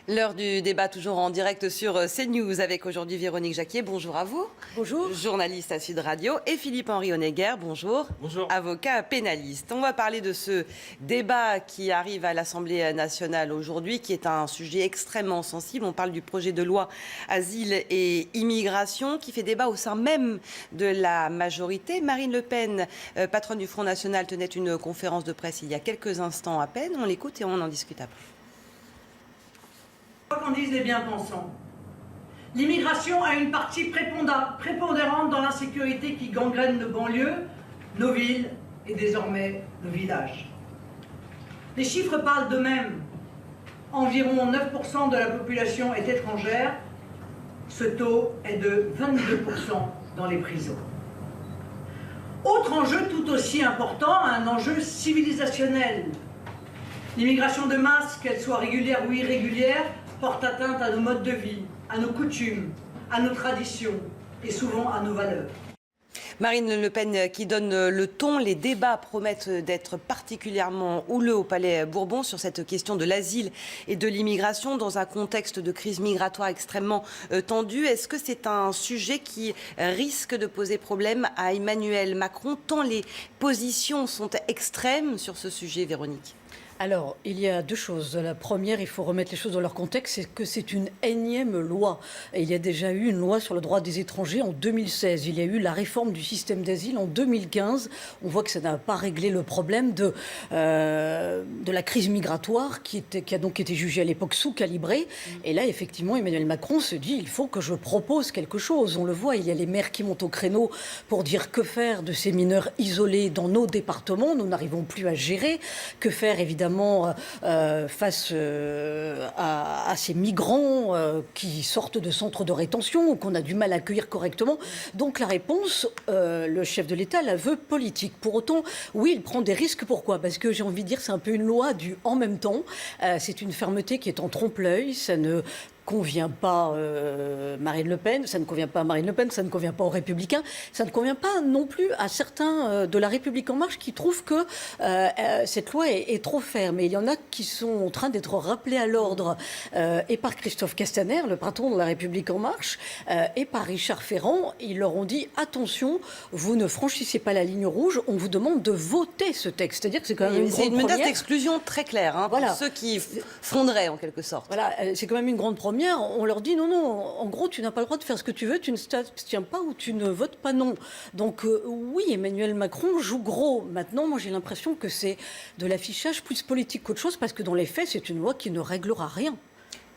L'heure du débat, toujours en direct sur CNews, avec aujourd'hui Véronique Jacquier. Bonjour à vous. Bonjour. Journaliste à Sud Radio. Et Philippe-Henri Honegger. Bonjour. Bonjour. Avocat pénaliste. On va parler de ce débat qui arrive à l'Assemblée nationale aujourd'hui, qui est un sujet extrêmement sensible. On parle du projet de loi Asile et Immigration, qui fait débat au sein même de la majorité. Marine Le Pen, patronne du Front National, tenait une conférence de presse il y a quelques instants à peine. On l'écoute et on en discute après. Quoi qu'en disent les bien-pensants, l'immigration a une partie prépondérante dans l'insécurité qui gangrène nos banlieues, nos villes et désormais nos villages. Les chiffres parlent d'eux-mêmes. Environ 9% de la population est étrangère. Ce taux est de 22% dans les prisons. Autre enjeu tout aussi important, un enjeu civilisationnel. L'immigration de masse, qu'elle soit régulière ou irrégulière, porte atteinte à nos modes de vie, à nos coutumes, à nos traditions et souvent à nos valeurs. Marine Le Pen qui donne le ton. Les débats promettent d'être particulièrement houleux au Palais Bourbon sur cette question de l'asile et de l'immigration dans un contexte de crise migratoire extrêmement tendue. Est-ce que c'est un sujet qui risque de poser problème à Emmanuel Macron, tant les positions sont extrêmes sur ce sujet, Véronique ? Alors, il y a deux choses. La première, il faut remettre les choses dans leur contexte, c'est que c'est une énième loi. Et il y a déjà eu une loi sur le droit des étrangers en 2016. Il y a eu la réforme du système d'asile en 2015. On voit que ça n'a pas réglé le problème de la crise migratoire qui a donc été jugée à l'époque sous-calibrée. Et là, effectivement, Emmanuel Macron se dit, il faut que je propose quelque chose. On le voit, il y a les maires qui montent au créneau pour dire que faire de ces mineurs isolés dans nos départements. Nous n'arrivons plus à gérer. Que faire, évidemment, face à ces migrants qui sortent de centres de rétention ou qu'on a du mal à accueillir correctement. Donc la réponse, le chef de l'État la veut politique. Pour autant, oui, il prend des risques. Pourquoi ? Parce que j'ai envie de dire, c'est un peu une loi du en même temps. C'est une fermeté qui est en trompe-l'œil. Ça ne convient pas Marine Le Pen, ça ne convient pas à Marine Le Pen, ça ne convient pas aux Républicains, ça ne convient pas non plus à certains de la République En Marche qui trouvent que cette loi est trop ferme. Et il y en a qui sont en train d'être rappelés à l'ordre et par Christophe Castaner, le patron de la République En Marche, et par Richard Ferrand. Ils leur ont dit, attention, vous ne franchissez pas la ligne rouge, on vous demande de voter ce texte. C'est-à-dire que c'est quand même une grande première. C'est une menace d'exclusion très claire, hein, voilà. Pour ceux qui fronderaient en quelque sorte. Voilà, c'est quand même une grande première. On leur dit non, en gros, tu n'as pas le droit de faire ce que tu veux, tu ne t'abstiens pas ou tu ne votes pas non. Donc oui, Emmanuel Macron joue gros. Maintenant, moi j'ai l'impression que c'est de l'affichage plus politique qu'autre chose, parce que dans les faits, c'est une loi qui ne réglera rien.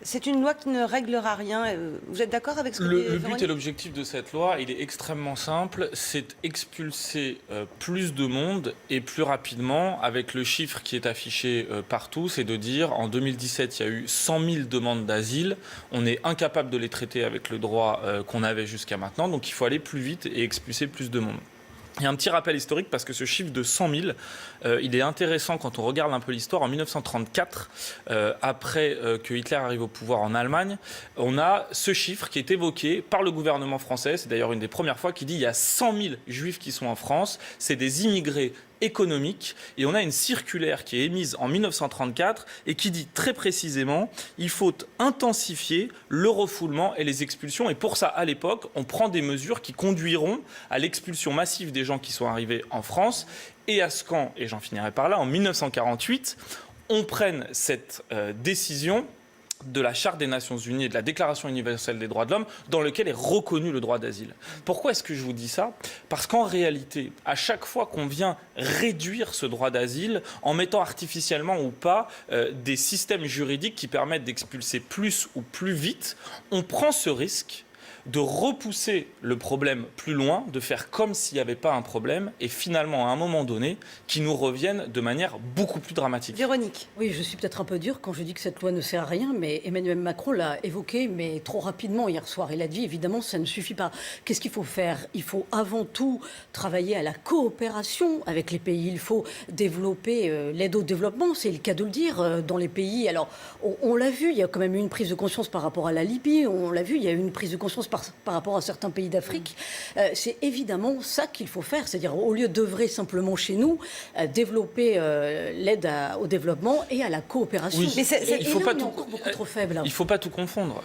C'est une loi qui ne réglera rien. Vous êtes d'accord avec ce que Le but et l'objectif de cette loi, il est extrêmement simple, c'est expulser plus de monde et plus rapidement, avec le chiffre qui est affiché partout, c'est de dire en 2017, il y a eu 100 000 demandes d'asile, on est incapable de les traiter avec le droit qu'on avait jusqu'à maintenant, donc il faut aller plus vite et expulser plus de monde. Il y a un petit rappel historique parce que ce chiffre de 100 000, il est intéressant quand on regarde un peu l'histoire. En 1934, après que Hitler arrive au pouvoir en Allemagne, on a ce chiffre qui est évoqué par le gouvernement français. C'est d'ailleurs une des premières fois qui dit il y a 100 000 juifs qui sont en France. C'est des immigrés économique, et on a une circulaire qui est émise en 1934 et qui dit très précisément il faut intensifier le refoulement et les expulsions, et pour ça à l'époque on prend des mesures qui conduiront à l'expulsion massive des gens qui sont arrivés en France, et à ce qu'en, et j'en finirai par là, en 1948 on prenne cette décision de la Charte des Nations Unies et de la Déclaration universelle des droits de l'homme, dans lequel est reconnu le droit d'asile. Pourquoi est-ce que je vous dis ça ? Parce qu'en réalité, à chaque fois qu'on vient réduire ce droit d'asile, en mettant artificiellement ou pas des systèmes juridiques qui permettent d'expulser plus ou plus vite, on prend ce risque de repousser le problème plus loin, de faire comme s'il n'y avait pas un problème, et finalement, à un moment donné, qui nous reviennent de manière beaucoup plus dramatique. Véronique. Oui, je suis peut-être un peu dure quand je dis que cette loi ne sert à rien, mais Emmanuel Macron l'a évoqué, mais trop rapidement hier soir. Il a dit, évidemment, ça ne suffit pas. Qu'est-ce qu'il faut faire ? Il faut avant tout travailler à la coopération avec les pays. Il faut développer l'aide au développement, c'est le cas de le dire, dans les pays. Alors, on l'a vu, il y a quand même eu une prise de conscience par rapport à la Libye, on l'a vu, il y a eu une prise de conscience par par rapport à certains pays d'Afrique. C'est évidemment ça qu'il faut faire, c'est-à-dire au lieu d'œuvrer simplement chez nous, développer l'aide au développement et à la coopération. Oui, mais il faut pas tout, encore beaucoup trop faible. Il ne faut pas tout confondre.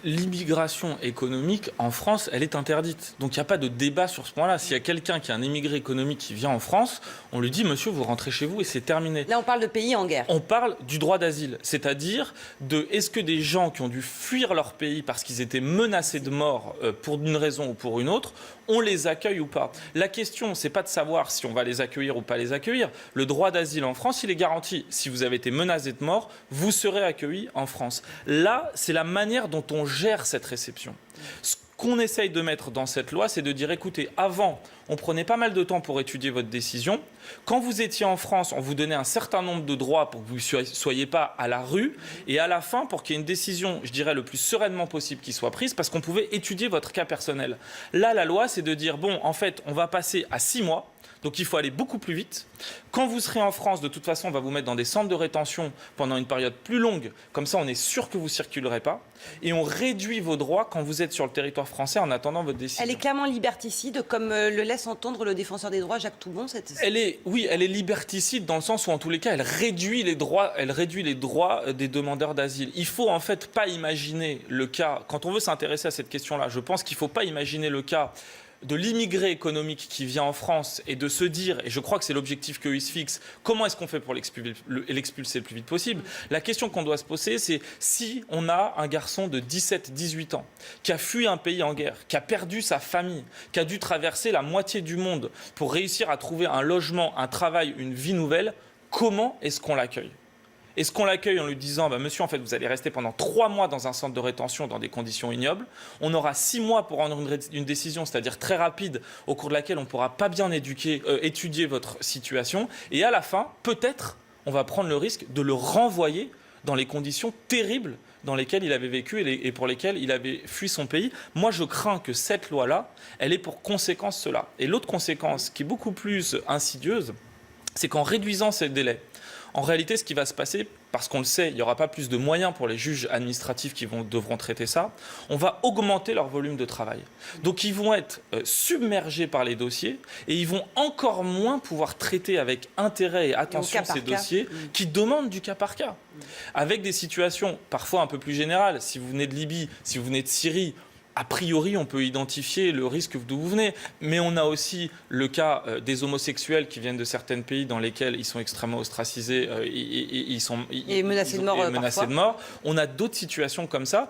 L'immigration économique en France, elle est interdite. Donc il n'y a pas de débat sur ce point-là. S'il y a quelqu'un qui est un immigré économique qui vient en France, on lui dit, monsieur, vous rentrez chez vous et c'est terminé. Là, on parle de pays en guerre. On parle du droit d'asile, c'est-à-dire de est-ce que des gens qui ont dû fuir leur pays parce qu'ils étaient menacés de mort pour une raison ou pour une autre, on les accueille ou pas. La question, c'est pas de savoir si on va les accueillir ou pas les accueillir. Le droit d'asile en France, il est garanti. Si vous avez été menacé de mort, vous serez accueilli en France. Là, c'est la manière dont on gère cette réception. Ce qu'on essaye de mettre dans cette loi, c'est de dire, écoutez, avant, on prenait pas mal de temps pour étudier votre décision. Quand vous étiez en France, on vous donnait un certain nombre de droits pour que vous ne soyez pas à la rue. Et à la fin, pour qu'il y ait une décision, je dirais, le plus sereinement possible qui soit prise, parce qu'on pouvait étudier votre cas personnel. Là, la loi, c'est de dire, bon, en fait, on va passer à 6 mois. Donc il faut aller beaucoup plus vite. Quand vous serez en France, de toute façon, on va vous mettre dans des centres de rétention pendant une période plus longue. Comme ça, on est sûr que vous ne circulerez pas. Et on réduit vos droits quand vous êtes sur le territoire français en attendant votre décision. Elle est clairement liberticide, comme le laisse entendre le défenseur des droits, Jacques Toubon. Oui, elle est liberticide dans le sens où, en tous les cas, elle réduit les droits des demandeurs d'asile. Il ne faut en fait pas imaginer le cas, quand on veut s'intéresser à cette question-là, je pense qu'il ne faut pas imaginer le cas de l'immigré économique qui vient en France et de se dire, et je crois que c'est l'objectif qu'eux ils se fixent, comment est-ce qu'on fait pour l'expulser le plus vite possible. La question qu'on doit se poser, c'est si on a un garçon de 17-18 ans qui a fui un pays en guerre, qui a perdu sa famille, qui a dû traverser la moitié du monde pour réussir à trouver un logement, un travail, une vie nouvelle, comment est-ce qu'on l'accueille ? Est-ce qu'on l'accueille en lui disant, monsieur, en fait, vous allez rester pendant 3 mois dans un centre de rétention dans des conditions ignobles. On aura 6 mois pour rendre une décision, c'est-à-dire très rapide, au cours de laquelle on ne pourra pas bien étudier votre situation. Et à la fin, peut-être, on va prendre le risque de le renvoyer dans les conditions terribles dans lesquelles il avait vécu et pour lesquelles il avait fui son pays. Moi, je crains que cette loi-là, elle ait pour conséquence cela. Et l'autre conséquence, qui est beaucoup plus insidieuse, c'est qu'en réduisant ces délais, en réalité, ce qui va se passer, parce qu'on le sait, il n'y aura pas plus de moyens pour les juges administratifs qui devront traiter ça, on va augmenter leur volume de travail. Donc ils vont être submergés par les dossiers et ils vont encore moins pouvoir traiter avec intérêt et attention ces dossiers qui demandent du cas par cas. Avec des situations parfois un peu plus générales. Si vous venez de Libye, si vous venez de Syrie, a priori, on peut identifier le risque d'où vous venez, mais on a aussi le cas des homosexuels qui viennent de certains pays dans lesquels ils sont extrêmement ostracisés et menacés de mort. On a d'autres situations comme ça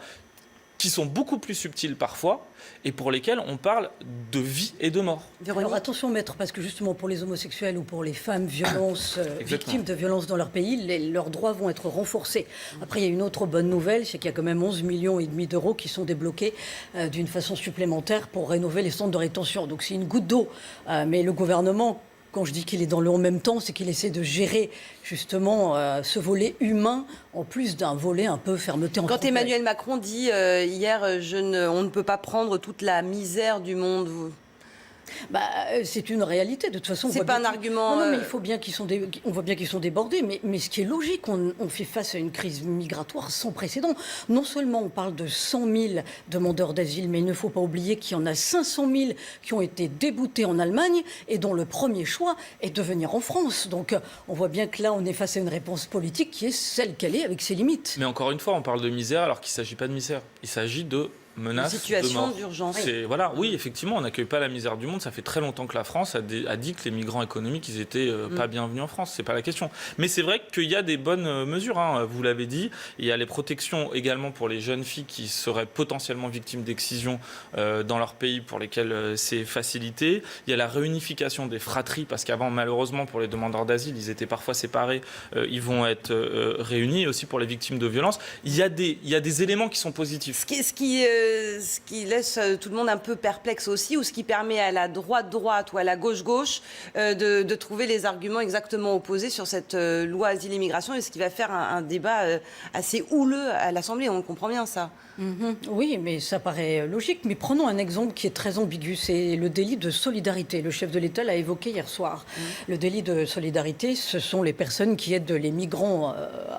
qui sont beaucoup plus subtiles parfois et pour lesquelles on parle de vie et de mort. Alors attention maître, parce que justement pour les homosexuels ou pour les femmes victimes de violences dans leur pays, leurs droits vont être renforcés. Après, il y a une autre bonne nouvelle, c'est qu'il y a quand même 11,5 millions d'euros qui sont débloqués d'une façon supplémentaire pour rénover les centres de rétention. Donc c'est une goutte d'eau, mais le gouvernement, quand je dis qu'il est dans le en même temps, c'est qu'il essaie de gérer justement ce volet humain en plus d'un volet un peu fermeté en Quand Emmanuel Macron dit hier on ne peut pas prendre toute la misère du monde, c'est une réalité. De toute façon, c'est pas un argument. Non, mais il faut bien on voit bien qu'ils sont débordés. Mais ce qui est logique, on fait face à une crise migratoire sans précédent. Non seulement on parle de 100 000 demandeurs d'asile, mais il ne faut pas oublier qu'il y en a 500 000 qui ont été déboutés en Allemagne et dont le premier choix est de venir en France. Donc on voit bien que là, on est face à une réponse politique qui est celle qu'elle est, avec ses limites. Mais encore une fois, on parle de misère alors qu'il ne s'agit pas de misère. Il s'agit de menace, situation de mort. d'urgence. Voilà, oui, effectivement, on n'accueille pas la misère du monde. Ça fait très longtemps que la France a dit que les migrants économiques, ils étaient pas bienvenus en France. C'est pas la question. Mais c'est vrai qu'il y a des bonnes mesures. Vous l'avez dit. Il y a les protections également pour les jeunes filles qui seraient potentiellement victimes d'excision dans leur pays, pour lesquelles c'est facilité. Il y a la réunification des fratries, parce qu'avant, malheureusement, pour les demandeurs d'asile, ils étaient parfois séparés. Ils vont être réunis. Et aussi pour les victimes de violences. Il y a des éléments qui sont positifs. Ce qui laisse tout le monde un peu perplexe aussi, ou ce qui permet à la droite ou à la gauche de trouver les arguments exactement opposés sur cette loi asile-immigration, et ce qui va faire un débat assez houleux à l'Assemblée. On comprend bien ça. Oui, mais ça paraît logique. Mais prenons un exemple qui est très ambigu, c'est le délit de solidarité. Le chef de l'État l'a évoqué hier soir. Le délit de solidarité, ce sont les personnes qui aident les migrants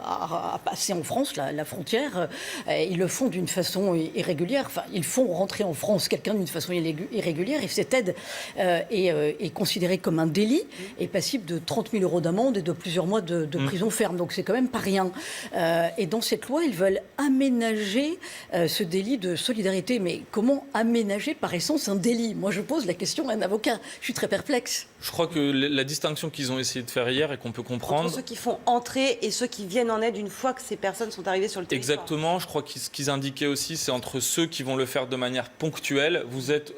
à passer en France, la frontière. Ils le font d'une façon irrégulière. irrégulière, enfin, ils font rentrer en France quelqu'un d'une façon irrégulière, et cette aide est considérée comme un délit et passible de 30 000 € d'amende et de plusieurs mois de prison ferme. Donc c'est quand même pas rien. Et dans cette loi, ils veulent aménager ce délit de solidarité. Mais comment aménager par essence un délit? Moi, je pose la question à un avocat. Je suis très perplexe. Je crois que la distinction qu'ils ont essayé de faire hier et qu'on peut comprendre... Entre ceux qui font entrer et ceux qui viennent en aide une fois que ces personnes sont arrivées sur le territoire. Exactement, je crois que ce qu'ils indiquaient aussi, c'est entre ceux qui vont le faire de manière ponctuelle. Vous êtes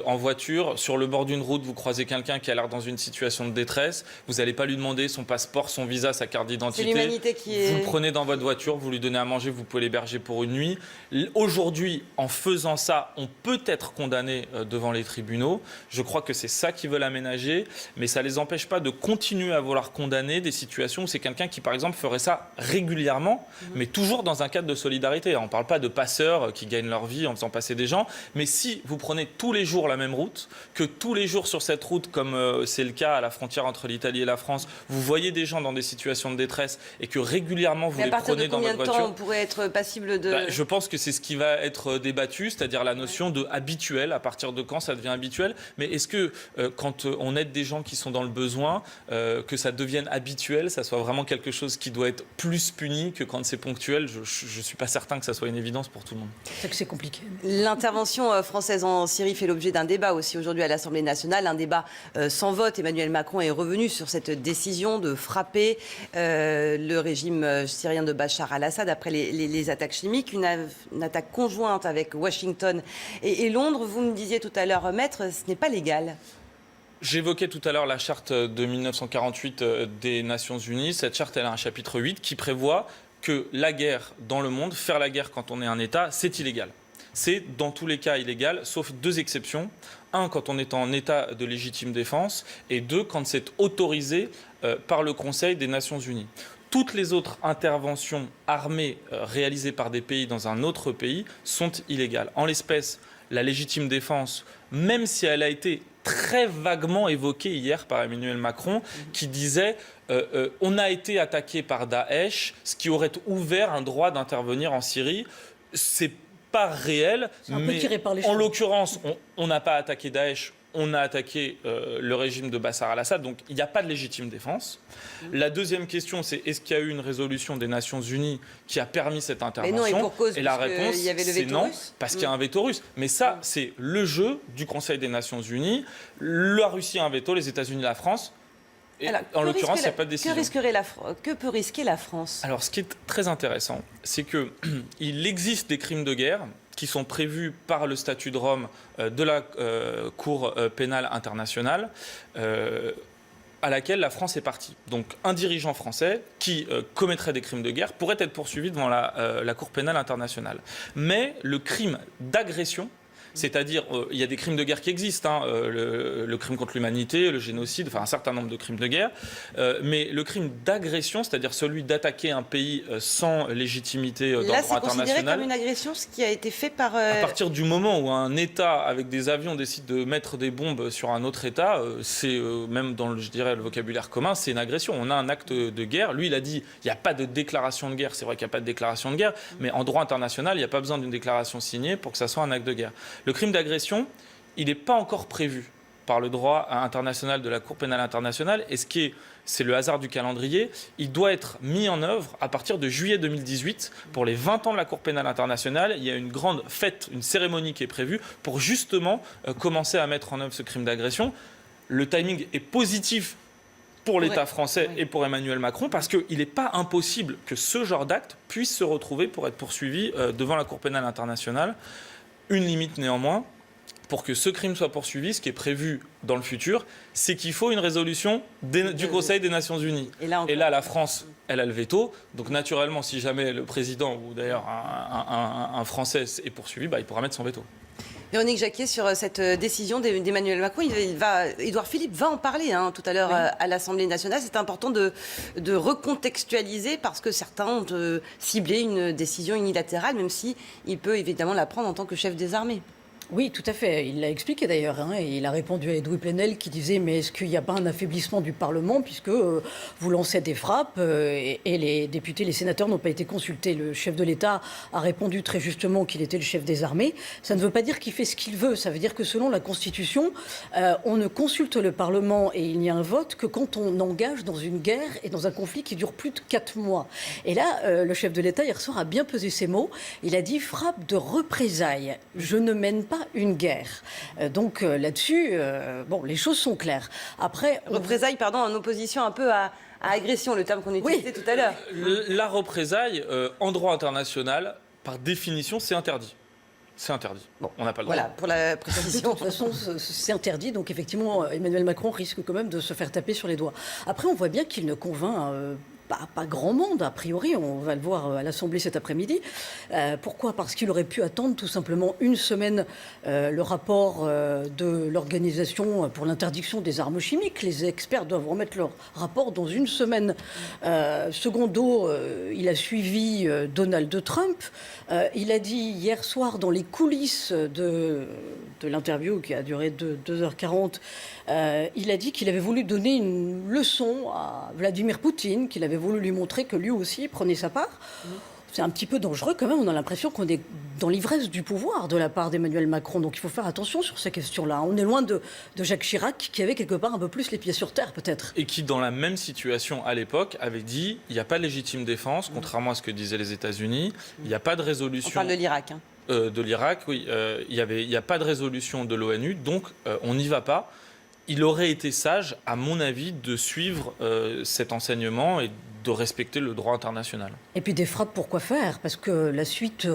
en voiture, sur le bord d'une route, vous croisez quelqu'un qui a l'air dans une situation de détresse, vous n'allez pas lui demander son passeport, son visa, sa carte d'identité. C'est l'humanité qui est... Vous le prenez dans votre voiture, vous lui donnez à manger, vous pouvez l'héberger pour une nuit. Aujourd'hui, en faisant ça, on peut être condamné devant les tribunaux. Je crois que c'est ça qu'ils veulent aménager, mais ça ne les empêche pas de continuer à vouloir condamner des situations où c'est quelqu'un qui, par exemple, ferait ça régulièrement, mais toujours dans un cadre de solidarité. On ne parle pas de passeurs qui gagnent leur vie en faisant passer des gens, mais si vous prenez tous les jours la même route, que tous les jours sur cette route, comme c'est le cas à la frontière entre l'Italie et la France, vous voyez des gens dans des situations de détresse et que régulièrement vous les prenez dans votre voiture... À partir de combien de temps on pourrait être passible de... Je pense que c'est ce qui va être débattu, c'est-à-dire la notion de habituel, à partir de quand ça devient habituel. Mais est-ce que quand on aide des gens qui sont dans le besoin, que ça devienne habituel, ça soit vraiment quelque chose qui doit être plus puni que quand c'est ponctuel? Je ne suis pas certain que ça soit une évidence pour tout le monde. C'est que c'est compliqué. L'intervention française en Syrie fait l'objet d'un débat aussi aujourd'hui à l'Assemblée nationale, un débat sans vote. Emmanuel Macron est revenu sur cette décision de frapper le régime syrien de Bachar al-Assad après les attaques chimiques, une attaque conjointe avec Washington et Londres. Vous me disiez tout à l'heure, maître, ce n'est pas légal. J'évoquais tout à l'heure la charte de 1948 des Nations Unies. Cette charte, elle a un chapitre 8 qui prévoit que la guerre dans le monde, faire la guerre quand on est un État, c'est illégal. C'est dans tous les cas illégal, sauf deux exceptions. Un, quand on est en état de légitime défense, et deux, quand c'est autorisé par le Conseil des Nations Unies. Toutes les autres interventions armées réalisées par des pays dans un autre pays sont illégales. En l'espèce, la légitime défense, même si elle a été très vaguement évoquée hier par Emmanuel Macron, qui disait on a été attaqué par Daesh, ce qui aurait ouvert un droit d'intervenir en Syrie. C'est pas réel, mais en l'occurrence, on n'a pas attaqué Daesh. On a attaqué le régime de Bachar al-Assad, donc il n'y a pas de légitime défense. La deuxième question, c'est est-ce qu'il y a eu une résolution des Nations Unies qui a permis cette intervention? Mais non, et pour cause, la réponse, c'est non, russe. parce qu'il y a un veto russe. Mais ça, c'est le jeu du Conseil des Nations Unies. La Russie a un veto, les États-Unis, la France. Et alors, en l'occurrence, il n'y a pas de décision. Que peut risquer la France? Alors, ce qui est très intéressant, c'est qu'il existe des crimes de guerre qui sont prévus par le statut de Rome de la Cour pénale internationale, à laquelle la France est partie. Donc un dirigeant français qui commettrait des crimes de guerre pourrait être poursuivi devant la Cour pénale internationale. Mais le crime d'agression, c'est-à-dire, il y a des crimes de guerre qui existent, hein, le crime contre l'humanité, le génocide, enfin un certain nombre de crimes de guerre, mais le crime d'agression, c'est-à-dire celui d'attaquer un pays sans légitimité dans le droit international... Là, c'est considéré comme une agression, ce qui a été fait par... À partir du moment où un État, avec des avions, décide de mettre des bombes sur un autre État, c'est, même dans, je dirais, le vocabulaire commun, c'est une agression. On a un acte de guerre. Lui, il a dit, il n'y a pas de déclaration de guerre. C'est vrai qu'il n'y a pas de déclaration de guerre, mais en droit international, il n'y a pas besoin d'une déclaration signée pour que ça soit un acte de guerre. Le crime d'agression, il n'est pas encore prévu par le droit international de la Cour pénale internationale. Et c'est le hasard du calendrier, il doit être mis en œuvre à partir de juillet 2018. Pour les 20 ans de la Cour pénale internationale, il y a une grande fête, une cérémonie qui est prévue pour justement commencer à mettre en œuvre ce crime d'agression. Le timing est positif pour l'État français et pour Emmanuel Macron, parce qu'il n'est pas impossible que ce genre d'acte puisse se retrouver pour être poursuivi devant la Cour pénale internationale. Une limite néanmoins, pour que ce crime soit poursuivi, ce qui est prévu dans le futur, c'est qu'il faut une résolution du Conseil des Nations Unies. Et là, la France, elle a le veto. Donc naturellement, si jamais le président ou d'ailleurs un Français est poursuivi, il pourra mettre son veto. Véronique Jacquier, sur cette décision d'Emmanuel Macron, Édouard Philippe va en parler tout à l'heure à l'Assemblée nationale. C'est important de recontextualiser parce que certains ont ciblé une décision unilatérale, même s'il peut évidemment la prendre en tant que chef des armées. Oui, tout à fait. Il l'a expliqué d'ailleurs. Et il a répondu à Edoui Plenel qui disait mais est-ce qu'il n'y a pas un affaiblissement du Parlement puisque vous lancez des frappes et les députés, les sénateurs n'ont pas été consultés. Le chef de l'État a répondu très justement qu'il était le chef des armées. Ça ne veut pas dire qu'il fait ce qu'il veut. Ça veut dire que selon la Constitution, on ne consulte le Parlement et il n'y a un vote que quand on engage dans une guerre et dans un conflit qui dure plus de 4 mois. Et là, le chef de l'État hier soir a bien pesé ses mots. Il a dit frappe de représailles. Je ne mène pas une guerre. Donc là-dessus, les choses sont claires. Après, représailles, pardon, en opposition un peu à agression, le terme qu'on utilisait tout à l'heure. La représaille, en droit international, par définition, c'est interdit. C'est interdit. Bon, on n'a pas le droit. Voilà, pour la précision. De toute façon, c'est interdit. Donc, effectivement, Emmanuel Macron risque quand même de se faire taper sur les doigts. Après, on voit bien qu'il ne convainc pas grand monde, a priori. On va le voir à l'Assemblée cet après-midi. Pourquoi ? Parce qu'il aurait pu attendre tout simplement une semaine le rapport de l'Organisation pour l'interdiction des armes chimiques. Les experts doivent remettre leur rapport dans une semaine. Secondo, il a suivi Donald Trump. Il a dit hier soir dans les coulisses de l'interview qui a duré 2h40, il a dit qu'il avait voulu donner une leçon à Vladimir Poutine, qu'il avait voulu lui montrer que lui aussi prenait sa part. C'est un petit peu dangereux quand même, on a l'impression qu'on est dans l'ivresse du pouvoir de la part d'Emmanuel Macron. Donc il faut faire attention sur ces questions-là. On est loin de Jacques Chirac qui avait quelque part un peu plus les pieds sur terre peut-être. Et qui, dans la même situation à l'époque, avait dit il n'y a pas de légitime défense, contrairement à ce que disaient les États-Unis. Il n'y a pas de résolution. On parle de l'Irak. De l'Irak, oui. Il n'y a pas de résolution de l'ONU, donc on n'y va pas. Il aurait été sage, à mon avis, de suivre cet enseignement et de respecter le droit international. Et puis des frappes, pourquoi faire ? Parce que la suite,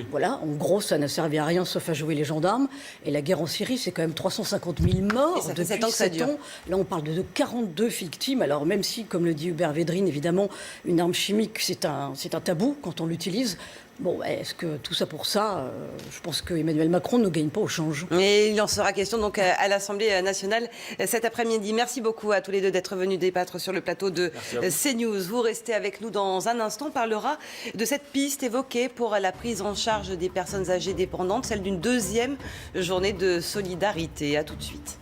voilà, en gros, ça n'a servi à rien sauf à jouer les gendarmes. Et la guerre en Syrie, c'est quand même 350 000 morts depuis 7 ans. Là, on parle de 42 victimes. Alors même si, comme le dit Hubert Védrine, évidemment, une arme chimique, c'est un tabou quand on l'utilise. Bon, est-ce que tout ça pour ça, je pense que Emmanuel Macron ne gagne pas au change. Et il en sera question donc à l'Assemblée nationale cet après-midi. Merci beaucoup à tous les deux d'être venus débattre sur le plateau de CNews. Vous restez avec nous dans un instant. On parlera de cette piste évoquée pour la prise en charge des personnes âgées dépendantes, celle d'une deuxième journée de solidarité. À tout de suite.